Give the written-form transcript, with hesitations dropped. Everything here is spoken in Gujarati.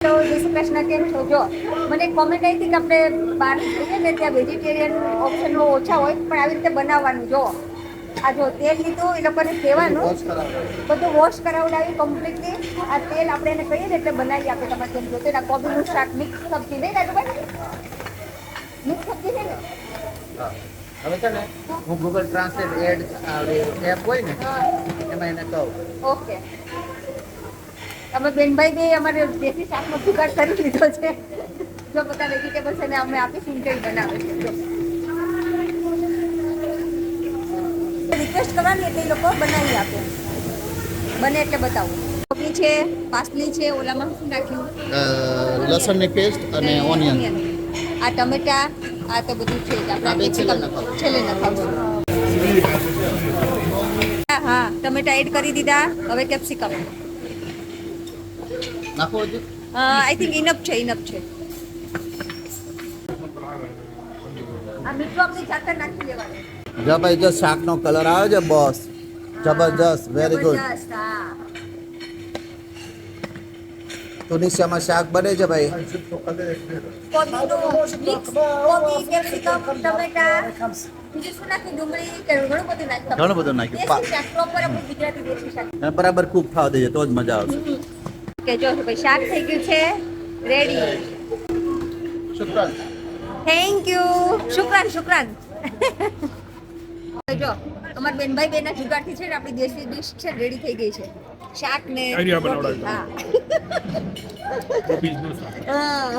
તો જય શ્રી કૃષ્ણ, કેમ છો? જો મને કોમેન્ટ આવી હતી કે આપણે બહાર જઈએ ને ત્યાં વેજીટેરિયન ઓપ્શનો ઓછા હોય, પણ આવી રીતે બનાવવાનું. જો આ જો તેલ લીધું, એ લોકોને કહેવાનું બધું વોશ કરાવડાવી કમ્પ્લીટલી. આ તેલ આપણે એને કહીએ ને એટલે બનાવી આપે. તમારે જેમ જોતે ના કોબીનું શાક, મિક્સ સબ્જી નહીં રાજુભાઈ, મિક્સ સબ્જી છે ને. હવે છે ને હું ગૂગલ ટ્રાન્સલેટ એપ હોય ને એમાં એને કહું. ઓકે, અમે બેનભાઈ બે અમારે દેશી શાકનો જુગાડ કરી લીધો છે. જો બધા વેજીટેબલ્સ એને અમે આપીશું ને કંઈ બનાવે છે. જો રિક્વેસ્ટ કરવાની એટલે એ લોકો બનાવી આપે. બને એટલે બતાવું. કોબી છે, પાસલી છે, ઓલામાં શું નાખ્યું? લસણની પેસ્ટ અને ઓનિયન. આ ટમેટા, આ તો બધું છે જ. આપણે છેલ્લે નખાવશું. હા, ટમેટા એડ કરી દીધા. હવે કેપ્સિકમ નાખો હજુ. આઈ થિંક ઇનફ છે. આ મીઠું આપણી જાતે નાખી લેવાનું. જો ભાઈ, જો શાકનો કલર આવે છે બોસ, જબરજસ્ત, વેરી ગુડ. જબરજસ્ત, હા. તુનિશિયામાં શાક બને છે ભાઈ. કોબીનું મિક્સ, કોબી, કેપ્સિકમ, ટમેટા, બીજું શું નાખ્યું? ડુંગળી કે ઘણું બધું નાખ્યું. ઘણું બધું નાખ્યું. દેશી શાક, પ્રોપર આપણું ગુજરાતી દેશી શાક. અને બરાબર કૂક થવા દેજે તો જ મજા આવશે. કે જો ભાઈ, શાક થઈ ગયું છે રેડી. શુક્રાન. Thank you. શુક્રાન. જો અમાર બેનભાઈ બેના જુગાડથી છે ને આપણી દેશી ડીશ છે રેડી થઈ ગઈ છે. શાક ને આઈડિયા બનાવડાવી. હા. કોબીજનું શાક. હા.